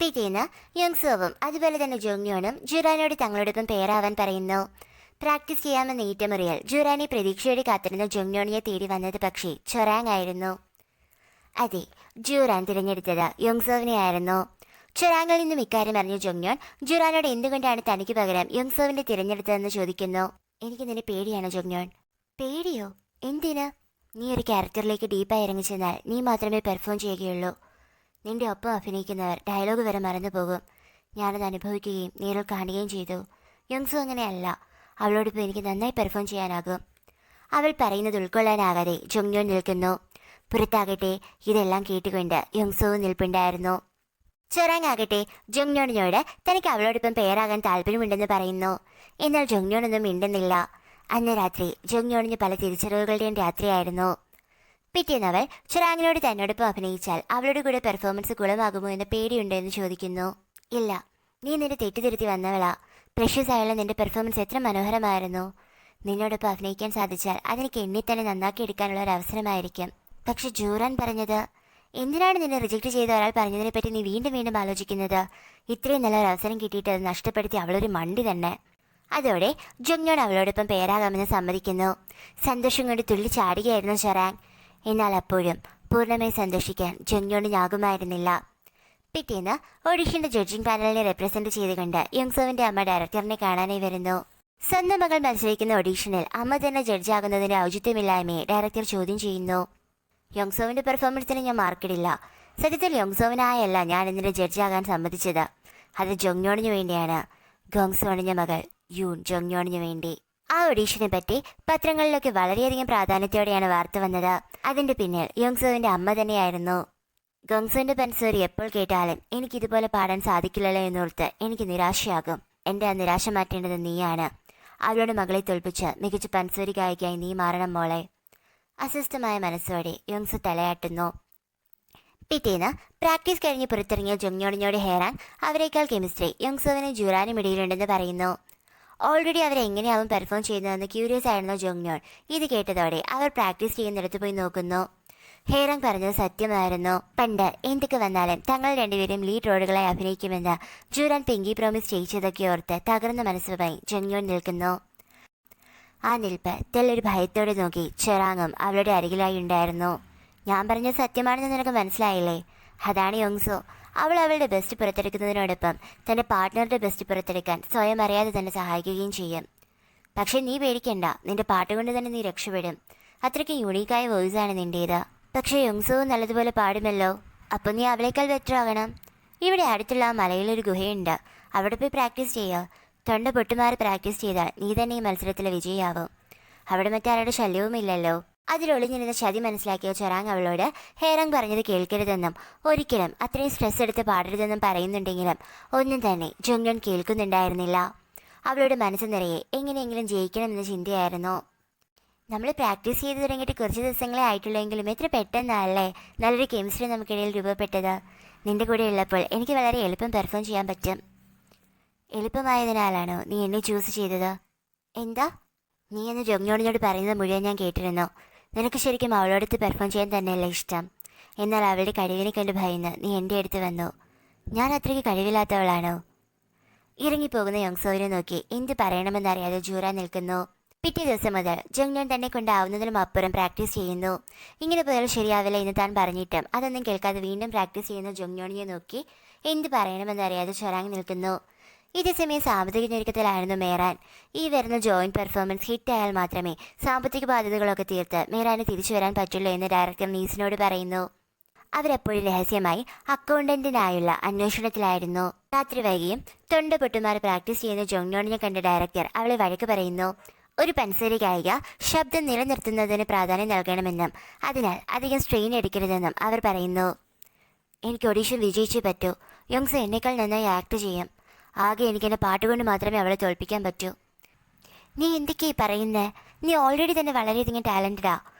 പിറ്റേന്ന് യോങ്സോവും അതുപോലെ തന്നെ ജോങ്യോണും ജുറാനോട് തങ്ങളോടൊപ്പം പേരാവാൻ പറയുന്നു. പ്രാക്ടീസ് ചെയ്യാമെന്ന ഈറ്റമുറിയിൽ ജുറാനെ പ്രതീക്ഷയോടെ കാത്തിരുന്ന ജോങ്യോണിയെ തേടി വന്നത് പക്ഷേ ചൊറാങ് ആയിരുന്നു. അതെ, ജുറാൻ തിരഞ്ഞെടുത്തത് യോങ്സോവിനെ ആയിരുന്നു. ചൊറാങ്ങിൽ നിന്നും ഇക്കാര്യം അറിഞ്ഞ ജോങ്യോൺ ജുറാനോട് എന്തുകൊണ്ടാണ് തനിക്ക് പകരം യോങ്സോവിനെ തിരഞ്ഞെടുത്തതെന്ന് ചോദിക്കുന്നു. എനിക്ക് നിന്നെ പേടിയാണോ ജോങ്യോൺ? പേടിയോ? എന്തിന്? നീ ഒരു ക്യാരക്ടറിലേക്ക് ഡീപ്പായി ഇറങ്ങിച്ചെന്നാൽ നീ മാത്രമേ പെർഫോം ചെയ്യുകയുള്ളൂ. നിന്റെ ഒപ്പം അഭിനയിക്കുന്നവർ ഡയലോഗ് വരെ മറന്നു പോകും. ഞാനത് അനുഭവിക്കുകയും നേരിൽ കാണുകയും ചെയ്തു. യോങ്സു അങ്ങനെയല്ല. അവളോടൊപ്പം എനിക്ക് നന്നായി പെർഫോം ചെയ്യാനാകും. അവൾ പറയുന്നത് ഉൾക്കൊള്ളാനാകാതെ ജോങ്യോൺ നിൽക്കുന്നു. പുറത്താകട്ടെ ഇതെല്ലാം കേട്ടുകൊണ്ട് യോങ്സുവും നിൽപ്പുണ്ടായിരുന്നു. ചൊറാങ് ആകട്ടെ ജോങ്യോണിനോട് തനിക്ക് അവളോടൊപ്പം പേരാകാൻ താല്പര്യമുണ്ടെന്ന് പറയുന്നു. എന്നാൽ ജോങ്യോണൊന്നും മിണ്ടുന്നില്ല. അന്ന് രാത്രി ജോങ്യോണിന് പല തിരിച്ചറിവുകളുടെയും രാത്രിയായിരുന്നു. പിറ്റേന്നവൾ ചൊറാങ്ങിനോട് തന്നോടൊപ്പം അഭിനയിച്ചാൽ അവളുടെ കൂടെ പെർഫോമൻസ് കുളമാകുമോ എന്ന് പേടിയുണ്ടോ എന്ന് ചോദിക്കുന്നു. ഇല്ല, നീ നിന്നെ തെറ്റിദ്ധരുത്തി വന്നവളാ. പ്രഷ്യസ് ആയുള്ള നിന്റെ പെർഫോമൻസ് എത്ര മനോഹരമായിരുന്നു. നിന്നോടൊപ്പം അഭിനയിക്കാൻ സാധിച്ചാൽ അതെനിക്ക് എന്നെ തന്നെ നന്നാക്കി എടുക്കാനുള്ള ഒരു അവസരമായിരിക്കും. പക്ഷെ ജൂറാൻ പറഞ്ഞത്, എന്തിനാണ് നിന്നെ റിജക്റ്റ് ചെയ്ത ഒരാൾ പറഞ്ഞതിനെപ്പറ്റി നീ വീണ്ടും വീണ്ടും ആലോചിക്കുന്നത്? ഇത്രയും നല്ലൊരു അവസരം കിട്ടിയിട്ട് അത് നഷ്ടപ്പെടുത്തി അവളൊരു മണ്ടി തന്നെ. അതോടെ ജോങ്യോൺ അവളോടൊപ്പം പേരാകാമെന്ന് സമ്മതിക്കുന്നു. സന്തോഷം കൊണ്ട് തുള്ളി ചാടുകയായിരുന്നു ചൊറാങ്. എന്നാൽ അപ്പോഴും പൂർണ്ണമായി സന്തോഷിക്കാൻ ജോങ്യോണിനാകുമായിരുന്നില്ല. പിറ്റേന്ന് ഓഡിഷന്റെ ജഡ്ജിംഗ് പാനലിനെ റെപ്രസെന്റ് ചെയ്തുകൊണ്ട് യോങ്സോവിന്റെ അമ്മ ഡയറക്ടറിനെ കാണാനായി വരുന്നു. സ്വന്തം മകൾ മത്സരിക്കുന്ന ഓഡീഷനിൽ അമ്മ തന്നെ ജഡ്ജാകുന്നതിന്റെ ഔചിത്യമില്ലായ്മയെ ഡയറക്ടർ ചോദ്യം ചെയ്യുന്നു. യോങ്സോവിന്റെ പെർഫോമൻസിന് ഞാൻ മാർക്കിടില്ല. സത്യത്തിൽ യോങ്സോവിനായല്ല ഞാൻ ഇന്നലെ ജഡ്ജാകാൻ സമ്മതിച്ചത്. അത് ജോങ്യോണിന് വേണ്ടിയാണ്. ഗോങ്സോണിന്റെ മകൾ യൂൺ ജോങ്യോണിന് വേണ്ടി. ആ ഓഡീഷനെ പറ്റി പത്രങ്ങളിലൊക്കെ വളരെയധികം പ്രാധാന്യത്തോടെയാണ് വാർത്ത വന്നത്. അതിന്റെ പിന്നിൽ യോങ്സോവിന്റെ അമ്മ തന്നെയായിരുന്നു. ഗോങ്സോന്റെ പൻസോരി എപ്പോൾ കേട്ടാലും എനിക്കിതുപോലെ പാടാൻ സാധിക്കില്ലല്ലോ എന്നോർത്ത് എനിക്ക് നിരാശയാകും. എൻ്റെ ആ നിരാശ മാറ്റേണ്ടത് നീയാണ്. അവളുടെ മകളെ തോൽപ്പിച്ച് മികച്ച പൻസോരി ഗായികയായി നീ മാറണം മോളെ. അസ്വസ്ഥമായ മനസ്സോടെ യോങ്സു തലയാട്ടുന്നു. പിറ്റേന്ന് പ്രാക്ടീസ് കഴിഞ്ഞ് പുറത്തിറങ്ങിയ ജോങ്യോണിനോട് ഹേറാങ് അവരെക്കാൾ കെമിസ്ട്രി യോങ്സോവിനും ജുറാനും ഇടയിലുണ്ടെന്ന് പറയുന്നു. ഓൾറെഡി അവരെങ്ങനെയാവും പെർഫോം ചെയ്യുന്നതെന്ന് ക്യൂരിയസ് ആയിരുന്ന ജോങ്യോൺ ഇത് കേട്ടതോടെ അവർ പ്രാക്ടീസ് ചെയ്യുന്നിടത്ത് പോയി നോക്കുന്നു. ഹേറാങ് പറഞ്ഞത് സത്യമായിരുന്നു. പണ്ട് എന്തൊക്കെ വന്നാലും തങ്ങൾ രണ്ടുപേരും ലീഡ് റോളുകളായി അഭിനയിക്കുമെന്ന് ജുറാൻ പിങ്കി പ്രോമിസ് ചെയ്യിച്ചതൊക്കെ ഓർത്ത് തകർന്ന മനസ്സുമായി ജോങ്യോൺ നിൽക്കുന്നു. ആ നിൽപ്പ് തെല്ലൊരു ഭയത്തോടെ നോക്കി ചൊറാങ്ങും അവളുടെ അരികിലായി ഉണ്ടായിരുന്നു. ഞാൻ പറഞ്ഞത് സത്യമാണെന്ന് നിനക്ക് മനസ്സിലായില്ലേ? അതാണ് യോങ്സോ. അവൾ അവളുടെ ബെസ്റ്റ് പുറത്തെടുക്കുന്നതിനോടൊപ്പം തൻ്റെ പാർട്ട്ണറുടെ ബെസ്റ്റ് പുറത്തെടുക്കാൻ സ്വയം അറിയാതെ തന്നെ സഹായിക്കുകയും ചെയ്യും. പക്ഷെ നീ പേടിക്കണ്ട, നിന്റെ പാട്ടുകൊണ്ട് തന്നെ നീ രക്ഷപ്പെടും. അത്രയ്ക്ക് യൂണീക്കായ വോയിസാണ് നിൻ്റേത്. പക്ഷേ യോങ്സോവും നല്ലതുപോലെ പാടുമല്ലോ. അപ്പോൾ നീ അവളേക്കാൾ ബെറ്റർ ആകണം. ഇവിടെ അടുത്തുള്ള ആ മലയിലൊരു ഗുഹയുണ്ട്. അവിടെ പോയി പ്രാക്ടീസ് ചെയ്യുക. തൊണ്ട പൊട്ടുമാറി പ്രാക്ടീസ് ചെയ്താൽ നീ തന്നെ ഈ മത്സരത്തിൽ വിജയിയാവും. അവിടെ മറ്റാരുടെ ശല്യവുമില്ലല്ലോ. അതിലൊളിഞ്ഞിരുന്ന ചതി മനസ്സിലാക്കിയ ചൊറാങ് അവളോട് ഹേറാങ് പറഞ്ഞത് കേൾക്കരുതെന്നും ഒരിക്കലും അത്രയും സ്ട്രെസ് എടുത്ത് പാടരുതെന്നും പറയുന്നുണ്ടെങ്കിലും ഒന്നും തന്നെ ജോങ്യോൺ കേൾക്കുന്നുണ്ടായിരുന്നില്ല. അവളുടെ മനസ്സ് നിറയെ എങ്ങനെയെങ്കിലും ജയിക്കണമെന്ന ചിന്തയായിരുന്നു. നമ്മൾ പ്രാക്ടീസ് ചെയ്ത് തുടങ്ങിയിട്ട് കുറച്ച് ദിവസങ്ങളെ ആയിട്ടുള്ളെങ്കിലും എത്ര പെട്ടെന്നല്ലേ നല്ലൊരു കെമിസ്ട്രി നമുക്കിടയിൽ രൂപപ്പെട്ടത്. നിന്റെ കൂടെ ഉള്ളപ്പോൾ എനിക്ക് വളരെ എളുപ്പം പെർഫോം ചെയ്യാൻ പറ്റും. എളുപ്പമായതിനാലാണോ നീ എന്നെ ചൂസ് ചെയ്തത്? എന്താ? നീ എന്ന് ജോങ്യോണിനോട് പറയുന്നത് മുഴുവൻ ഞാൻ കേട്ടിരുന്നു. നിനക്ക് ശരിക്കും അവളോടത്ത് പെർഫോം ചെയ്യാൻ തന്നെയല്ലേ ഇഷ്ടം. എന്നാൽ അവളുടെ കഴിവിനെ കണ്ട് ഭയന്ന് നീ എൻ്റെ അടുത്ത് വന്നു. ഞാൻ അത്രയ്ക്ക് കഴിവില്ലാത്തവളാണോ? ഇറങ്ങിപ്പോകുന്ന യോങ്സോവിനെ നോക്കി എന്ത് പറയണമെന്നറിയാതെ ജൂറാൻ നിൽക്കുന്നു. പിറ്റേ ദിവസം മുതൽ ജോങ്യോൺ തന്നെ കൊണ്ടാവുന്നതിനും അപ്പുറം പ്രാക്ടീസ് ചെയ്യുന്നു. ഇങ്ങനെ പോയാൽ ശരിയാവില്ല എന്ന് താൻ പറഞ്ഞിട്ടും അതൊന്നും കേൾക്കാതെ വീണ്ടും പ്രാക്ടീസ് ചെയ്യുന്ന ജോങ്യോണിനെ നോക്കി എന്ത് പറയണമെന്നറിയാതെ ചൊറാങ് നിൽക്കുന്നു. ഇതേസമയം സാമ്പത്തിക ഞെരുക്കത്തിലായിരുന്നു മേറാൻ. ഈ വരുന്ന ജോയിന്റ് പെർഫോമൻസ് ഹിറ്റായാൽ മാത്രമേ സാമ്പത്തിക ബാധ്യതകളൊക്കെ തീർത്ത് മേറാന് തിരിച്ചു വരാൻ പറ്റുള്ളൂ എന്ന് ഡയറക്ടർ നീസിനോട് പറയുന്നു. അവരെപ്പോഴും രഹസ്യമായി അക്കൗണ്ടന്റിനായുള്ള അന്വേഷണത്തിലായിരുന്നു. രാത്രി വൈകിയും തൊണ്ട പൊട്ടുമാറി പ്രാക്ടീസ് ചെയ്യുന്ന ജോങ്യോണിനെ കണ്ട ഡയറക്ടർ അവളെ വഴക്ക് പറയുന്നു. ഒരു പൻസരി ഗായിക ശബ്ദം നിലനിർത്തുന്നതിന് പ്രാധാന്യം നൽകണമെന്നും അതിനാൽ അധികം സ്ട്രെയിൻ എടുക്കരുതെന്നും അവർ പറയുന്നു. എനിക്ക് ഓഡീഷൻ വിജയിച്ചേ പറ്റൂ. യോങ്സോ എന്നേക്കാൾ നന്നായി ആക്ട് ചെയ്യും. ആകെ എനിക്കെൻ്റെ പാട്ടുകൊണ്ട് മാത്രമേ അവളെ തോൽപ്പിക്കാൻ പറ്റൂ. നീ എന്തൊക്കെയായി പറയുന്നേ? നീ ഓൾറെഡി തന്നെ വളരെയധികം ടാലൻറ്റഡാ.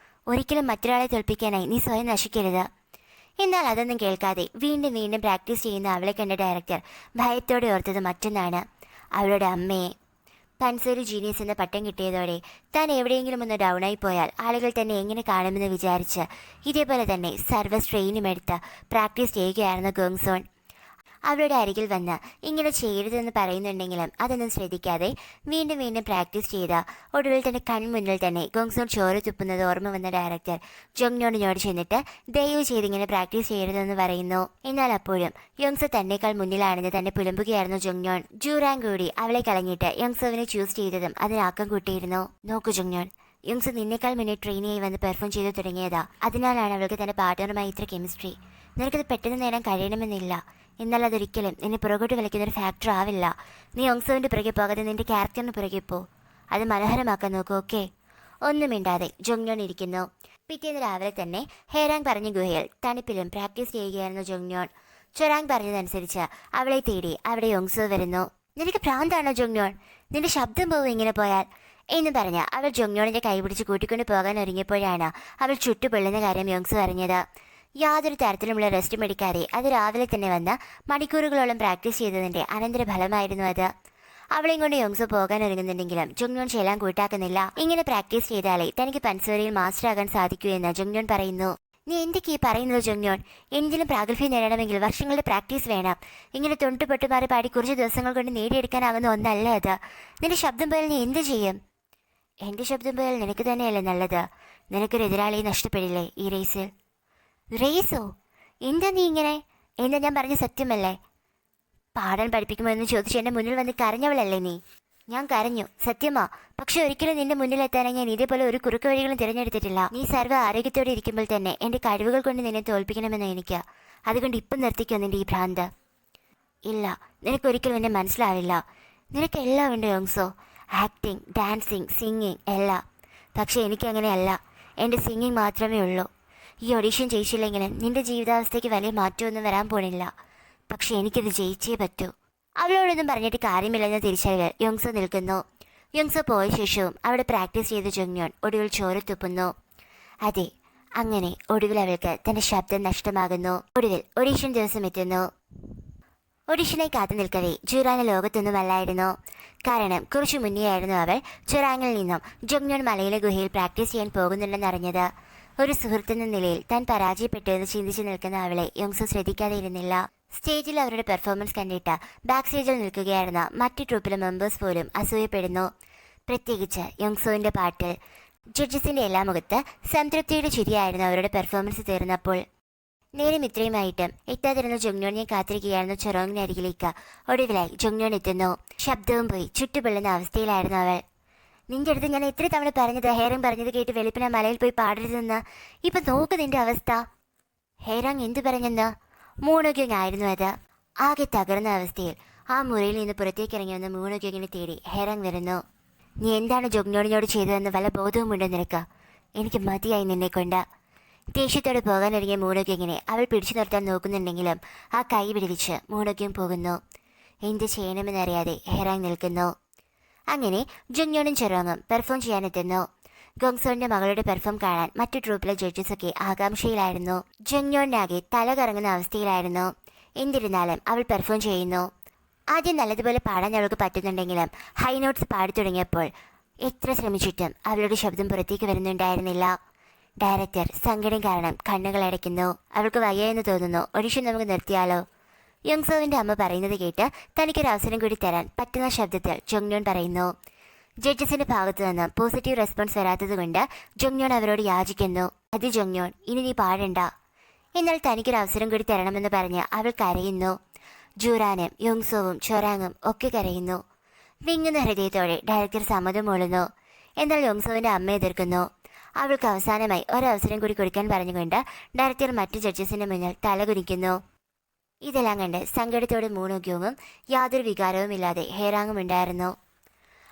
ഒരിക്കലും മറ്റൊരാളെ തോൽപ്പിക്കാനായി നീ സ്വയം നശിക്കരുത്. എന്നാൽ അതൊന്നും കേൾക്കാതെ വീണ്ടും വീണ്ടും പ്രാക്ടീസ് ചെയ്യുന്ന അവളെ കണ്ട ഡയറക്ടർ ഭയത്തോടെ ഓർത്തത് മറ്റൊന്നാണ്. അവളുടെ അമ്മയെ. പൻസോരി ജീനിയസ് എന്ന പട്ടം കിട്ടിയതോടെ താൻ എവിടെയെങ്കിലും ഒന്ന് ഡൗണായി പോയാൽ ആളുകൾ തന്നെ എങ്ങനെ കാണുമെന്ന് വിചാരിച്ച് ഇതേപോലെ തന്നെ സർവ്വ സ്ട്രെയിനും എടുത്ത് പ്രാക്ടീസ് ചെയ്യുകയായിരുന്നു ഗോങ്സോൺ. അവളുടെ അരികിൽ വന്ന് ഇങ്ങനെ ചെയ്യരുതെന്ന് പറയുന്നുണ്ടെങ്കിലും അതൊന്നും ശ്രദ്ധിക്കാതെ വീണ്ടും വീണ്ടും പ്രാക്ടീസ് ചെയ്ത ഒടുവിൽ തന്റെ കൺമുന്നിൽ തന്നെ ഗോങ്സോൺ ചോര തുപ്പുന്നത് ഓർമ്മ വന്ന ഡയറക്ടർ ജോങ്യോണിനോട് ചെന്നിട്ട് ദയവ് ചെയ്ത് ഇങ്ങനെ പ്രാക്ടീസ് ചെയ്യരുതെന്ന് പറയുന്നു. എന്നാൽ അപ്പോഴും യോങ്സോ തന്നേക്കാൾ മുന്നിലാണെന്ന് തന്നെ പുലമ്പുകയായിരുന്നു ജോങ്യോൺ. ജൂറാങ് കൂടി അവളെ കളഞ്ഞിട്ട് യോങ്സോവിനെ ചൂസ് ചെയ്തതും അതിനാക്കം കൂട്ടിയിരുന്നു. നോക്കൂ ജോങ്യോൺ, യുങ്സ് നിന്നേക്കാൾ മുന്നേ ട്രെയിനിയായി വന്ന് പെർഫോം ചെയ്തു തുടങ്ങിയതാ. അതിനാലാണ് അവൾക്ക് തന്റെ പാർട്ട്ണറുമായി ഇത്ര കെമിസ്ട്രി. നിനക്കത് പെട്ടെന്ന് നേടാൻ കഴിയണമെന്നില്ല. എന്നാൽ അതൊരിക്കലും നിന്നെ പുറകോട്ട് വലിക്കുന്നൊരു ഫാക്ടർ ആവില്ല. നീ യോങ്സോവിന്റെ പുറകെ പോകാതെ നിന്റെ ക്യാരക്ടറിന് പുറകെ പോ. അത് മനോഹരമാക്കാൻ നോക്കൂ, ഓക്കെ? ഒന്നും മിണ്ടാതെ ജോങ്യോൺ ഇരിക്കുന്നു. പിറ്റേന്ന് രാവിലെ തന്നെ ഹേരാങ് പറഞ്ഞ ഗുഹയിൽ തണുപ്പിലും പ്രാക്ടീസ് ചെയ്യുകയായിരുന്നു ജോങ്യോൺ. ചൊറാങ് പറഞ്ഞതനുസരിച്ച് അവളെ തേടി അവിടെ യോങ്സോ വരുന്നു. നിനക്ക് ഭ്രാന്താണോ ജോങ്യോൺ? നിന്റെ ശബ്ദം പോവും ഇങ്ങനെ പോയാൽ എന്ന് പറഞ്ഞ് അവൾ ജോങ്യോണിന്റെ കൈ പിടിച്ച് കൂട്ടിക്കൊണ്ട് പോകാൻ ഒരുങ്ങിയപ്പോഴാണ് അവൾ ചുട്ടുപൊള്ളുന്ന കാര്യം യോങ്സോ അറിഞ്ഞത്. യാതൊരു തരത്തിലുമുള്ള റെസ്റ്റും എടുക്കാതെ അത് രാവിലെ തന്നെ വന്ന് മണിക്കൂറുകളോളം പ്രാക്ടീസ് ചെയ്തതിന്റെ അനന്തരഫലമായിരുന്നു അത്. അവളെയും കൊണ്ട് യോങ്സോ പോകാൻ ഒരുങ്ങുന്നുണ്ടെങ്കിലും ജോങ്യോൺ ചെല്ലാൻ കൂട്ടാക്കുന്നില്ല. ഇങ്ങനെ പ്രാക്ടീസ് ചെയ്താലേ തനിക്ക് പൻസുവരയിൽ മാസ്റ്റർ ആകാൻ സാധിക്കൂ എന്ന് ജോങ്യോൺ പറയുന്നു. നീ എന്തൊക്കെയാ പറയുന്നത് ജോങ്യോൺ? എന്തിനും പ്രാഗൽഭ്യം നേടണമെങ്കിൽ വർഷങ്ങളുടെ പ്രാക്ടീസ് വേണം. ഇങ്ങനെ തൊണ്ടുപൊട്ടുമാറി പാടി കുറച്ച് ദിവസങ്ങൾ കൊണ്ട് നേടിയെടുക്കാനാകുന്ന ഒന്നല്ല അത്. നിന്റെ ശബ്ദം പോയാൽ നീ എന്ത് ചെയ്യും? എന്റെ ശബ്ദം പോയാൽ നിനക്ക് തന്നെയല്ലേ നല്ലത്. നിനക്കൊരു എതിരാളിയെ നഷ്ടപ്പെടില്ലേ ഈ റേസിൽ? റേസോ? എന്താ നീ ഇങ്ങനെ? എന്താ ഞാൻ പറഞ്ഞ സത്യമല്ലേ? പാടാൻ പഠിപ്പിക്കുമോ എന്ന് ചോദിച്ച് എന്റെ മുന്നിൽ വന്ന് കരഞ്ഞവളല്ലേ നീ? ഞാൻ കരഞ്ഞു, സത്യമാ. പക്ഷെ ഒരിക്കലും നിന്റെ മുന്നിലെത്താനായി ഞാൻ ഇതേപോലെ ഒരു കുറുക്ക് വഴികളും തിരഞ്ഞെടുത്തിട്ടില്ല. നീ സർവ്വ ആരോഗ്യത്തോടെ ഇരിക്കുമ്പോൾ തന്നെ എന്റെ കഴിവുകൾ കൊണ്ട് നിന്നെ തോൽപ്പിക്കണമെന്ന് എനിക്ക്. അതുകൊണ്ട് ഇപ്പം നിർത്തിക്കോ നിന്റെ ഈ ഭ്രാന്ത്. ഇല്ല, നിനക്കൊരിക്കലും എന്നെ മനസ്സിലാവില്ല. നിനക്കെല്ലാം ഉണ്ട് യോങ്സോ. ആക്ടിങ്, ഡാൻസിങ്, സിംഗിങ് എല്ലാം. പക്ഷെ എനിക്കങ്ങനെയല്ല. എൻ്റെ സിംഗിങ് മാത്രമേ ഉള്ളൂ. ഈ ഓഡീഷൻ ജയിച്ചില്ലെങ്കിലും നിന്റെ ജീവിതാവസ്ഥയ്ക്ക് വലിയ മാറ്റമൊന്നും വരാൻ പോണില്ല. പക്ഷെ എനിക്കിത് ജയിച്ചേ പറ്റൂ. അവളോടൊന്നും പറഞ്ഞിട്ട് കാര്യമില്ലെന്ന തിരിച്ചറിവിൽ യോങ്സോ നിൽക്കുന്നു. യോങ്സോ പോയ ശേഷവും അവിടെ പ്രാക്ടീസ് ചെയ്ത ജോങ്യോൺ ഒടുവിൽ ചോര തുപ്പുന്നു. അതെ, അങ്ങനെ ഒടുവിൽ അവൾക്ക് തന്റെ ശബ്ദം നഷ്ടമാകുന്നു. ഒടുവിൽ ഓഡീഷൻ ദിവസം എത്തുന്നു. ഓഡീഷനായി കാത്തു നിൽക്കവേ ജൂറാന് ലോകത്തൊന്നുമല്ലായിരുന്നു. കാരണം കുറച്ചു മുന്നേയായിരുന്നു അവൾ ചൊറാങ്ങിൽ നിന്നും ജോങ്യോൺ മലയിലെ ഗുഹയിൽ പ്രാക്ടീസ് ചെയ്യാൻ പോകുന്നുണ്ടെന്നറിഞ്ഞത്. ഒരു സുഹൃത്തെന്ന നിലയിൽ താൻ പരാജയപ്പെട്ടു എന്ന് ചിന്തിച്ചു നിൽക്കുന്ന അവളെ യോങ്സോ ശ്രദ്ധിക്കാതെ ഇരുന്നില്ല. സ്റ്റേജിൽ അവരുടെ പെർഫോമൻസ് കണ്ടിട്ട് ബാക്ക് സ്റ്റേജിൽ നിൽക്കുകയായിരുന്ന മറ്റു ട്രൂപ്പിലെ മെമ്പേഴ്സ് പോലും അസൂയപ്പെടുന്നു. പ്രത്യേകിച്ച് യോങ്സോവിന്റെ പാട്ടിൽ ജഡ്ജസിന്റെ എല്ലാ മുഖത്ത് സംതൃപ്തിയുടെ ചിരിയായിരുന്നു അവരുടെ പെർഫോമൻസ് തീർന്നപ്പോൾ. നേരം ഇത്രയുമായിട്ടും എത്താതിരുന്ന ജോങ്യോണിനെ കാത്തിരിക്കുകയായിരുന്നു ചൊറോങ്ങിന് അരികിലേക്ക്. ഒടുവിലായി ജോങ്യോൺ എത്തുന്നു. ശബ്ദവും പോയി ചുട്ടുപൊള്ളുന്ന അവസ്ഥയിലായിരുന്നു അവൾ. നിന്റെ അടുത്ത് ഞാൻ എത്ര തവണ പറഞ്ഞത് ഹേറാങ് പറഞ്ഞത് കേട്ട് വെളുപ്പിന മലയിൽ പോയി പാടരുതെന്ന്. ഇപ്പൊ നോക്ക് നിന്റെ അവസ്ഥ. ഹേറാങ് എന്തു പറഞ്ഞെന്ന്? മൂണുഗ്യങ്ങായിരുന്നു അത്. ആകെ തകർന്ന അവസ്ഥയിൽ ആ മുറിയിൽ നിന്ന് പുറത്തേക്ക് ഇറങ്ങി വന്ന മൂണുഗ്യങ്ങിനെ തേടി ഹേറാങ് വരുന്നു. നീ എന്താണ് ജോങ്യോണിനോട് ചെയ്തതെന്ന് വല്ല ബോധവുമുണ്ടോ നിനക്ക്? എനിക്ക് മതിയായി നിന്നെ കൊണ്ട്. ദേഷ്യത്തോടെ പോകാനൊരുങ്ങിയ മൂണുഗ്യങ്ങിനെ അവൾ പിടിച്ചു നിർത്താൻ നോക്കുന്നുണ്ടെങ്കിലും ആ കൈ പിടിവിച്ച് മൂണുഗ്യം പോകുന്നു. എന്ത് ചെയ്യണമെന്നറിയാതെ ഹേറാങ് നിൽക്കുന്നു. അങ്ങനെ ജോങ്യോണും ചൊറോങ്ങും പെർഫോം ചെയ്യാനെത്തുന്നു. ഗോങ്സോണിന്റെ മകളുടെ പെർഫോം കാണാൻ മറ്റു ട്രൂപ്പിലെ ജഡ്ജസൊക്കെ ആകാംക്ഷയിലായിരുന്നു. ജോങ്യോണിനാകെ തല കറങ്ങുന്ന അവസ്ഥയിലായിരുന്നു. എന്നിരുന്നാലും അവൾ പെർഫോം ചെയ്യുന്നു. ആദ്യം നല്ലതുപോലെ പാടാൻ അവൾക്ക് പറ്റുന്നുണ്ടെങ്കിലും ഹൈ നോട്ട്സ് പാടി തുടങ്ങിയപ്പോൾ എത്ര ശ്രമിച്ചിട്ടും അവളുടെ ശബ്ദം പുറത്തേക്ക് വരുന്നുണ്ടായിരുന്നില്ല. ഡയറക്ടർ സങ്കടം കാരണം കണ്ണുകൾ അടയ്ക്കുന്നു. അവൾക്ക് വയ്യെന്ന് തോന്നുന്നു. ഓഡിഷൻ നമുക്ക് നിർത്തിയാലോ? യോങ്സോവിന്റെ അമ്മ പറയുന്നത് കേട്ട് തനിക്കൊരു അവസരം കൂടി തരാൻ പറ്റുന്ന ശബ്ദത്തിൽ ജോങ്യോൺ പറയുന്നു. ജഡ്ജസിന്റെ ഭാഗത്തു നിന്ന് പോസിറ്റീവ് റെസ്പോൺസ് വരാത്തതുകൊണ്ട് ജോങ്യോൺ അവരോട് യാചിക്കുന്നു. അത് ജോങ്യോൺ, ഇനി നീ പാടണ്ട. എന്നാൽ തനിക്കൊരു അവസരം കൂടി തരണമെന്ന് പറഞ്ഞ് അവൾ കരയുന്നു. ജൂറാനും യോങ്സോവും ചൊറാങ്ങും ഒക്കെ കരയുന്നു. വിങ്ങുന്ന ഹൃദയത്തോടെ ഡയറക്ടർ സമ്മതം മൂളുന്നു. എന്നാൽ യോങ്സോവിന്റെ അമ്മ എതിർക്കുന്നു. അവൾക്ക് അവസാനമായി ഒരവസരം കൂടി കൊടുക്കാൻ പറഞ്ഞുകൊണ്ട് ഡയറക്ടർ മറ്റു ജഡ്ജസിന്റെ മുന്നിൽ തലകുനിക്കുന്നു. ഇതെല്ലാം കണ്ട് സങ്കടത്തോടെ മൂണുഗ്യവും യാതൊരു വികാരവുമില്ലാതെ ഹേറാങ്ങും ഉണ്ടായിരുന്നു.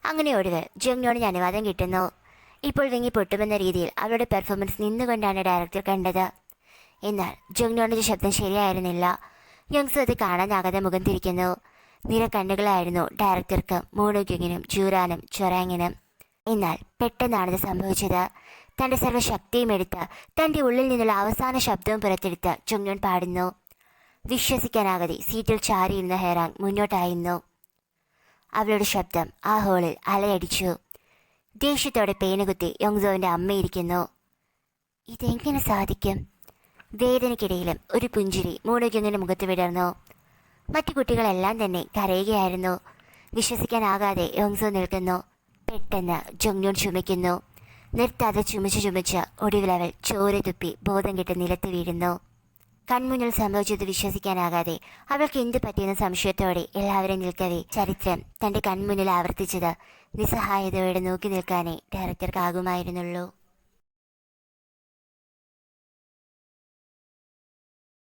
അങ്ങനെ ഒടുവിൽ ജോങ്യോണിന് അനുവാദം കിട്ടുന്നു. ഇപ്പോൾ വിങ്ങി പൊട്ടുമെന്ന രീതിയിൽ അവളുടെ പെർഫോമൻസ് നിന്നുകൊണ്ടാണ് ഡയറക്ടർ കണ്ടത്. എന്നാൽ ജോങ്യോണിന്റെ ശബ്ദം ശരിയായിരുന്നില്ല. യോങ്സോ അത് കാണാനാകാതെ മുഖം തിരിക്കുന്നു. നിറക്കണ്ണുകളായിരുന്നു ഡയറക്ടർക്ക് മൂണുഗ്യങ്ങിനും ജൂറാനും ചൊറാങ്ങിനും. എന്നാൽ പെട്ടെന്നാണിത് സംഭവിച്ചത്. തന്റെ സർവ്വശക്തിയും എടുത്ത് തന്റെ ഉള്ളിൽ നിന്നുള്ള അവസാന ശബ്ദവും പുറത്തെടുത്ത് ജോങ്യോൺ പാടുന്നു. വിശ്വസിക്കാനാകാതെ സീറ്റിൽ ചാരിയിരുന്ന ഹേറാങ് മുന്നോട്ടായിരുന്നു. അവളുടെ ശബ്ദം ആ ഹോളിൽ അലയടിച്ചു. ദേഷ്യത്തോടെ പേനുകുത്തി യോങ്സോവിന്റെ അമ്മയിരിക്കുന്നു. ഇതെങ്ങനെ സാധിക്കും? വേദനയ്ക്കിടയിലും ഒരു പുഞ്ചിരി മൂണുഗ്യങ്ങിന്റെ മുഖത്ത് വിടർന്നു. മറ്റു കുട്ടികളെല്ലാം തന്നെ കരയുകയായിരുന്നു. വിശ്വസിക്കാനാകാതെ യോങ്സോ നിൽക്കുന്നു. പെട്ടെന്ന് ജോങ്യോൺ ചുമയ്ക്കുന്നു. നിർത്താതെ ചുമച്ച് ഒടുവിൽ അവൾ ചോര തുപ്പി ബോധം കെട്ട് നിലത്ത് വീഴുന്നു. കൺമുന്നിൽ സംഭവിച്ചത് വിശ്വസിക്കാനാകാതെ അവൾക്ക് എന്ത് പറ്റിയെന്ന സംശയത്തോടെ എല്ലാവരും നിൽക്കവേ ചരിത്രം തൻ്റെ കൺമുന്നിൽ ആവർത്തിച്ചത് നിസ്സഹായതയോടെ നോക്കി നിൽക്കാനേ ഡയറക്ടർക്കാകുമായിരുന്നുള്ളൂ.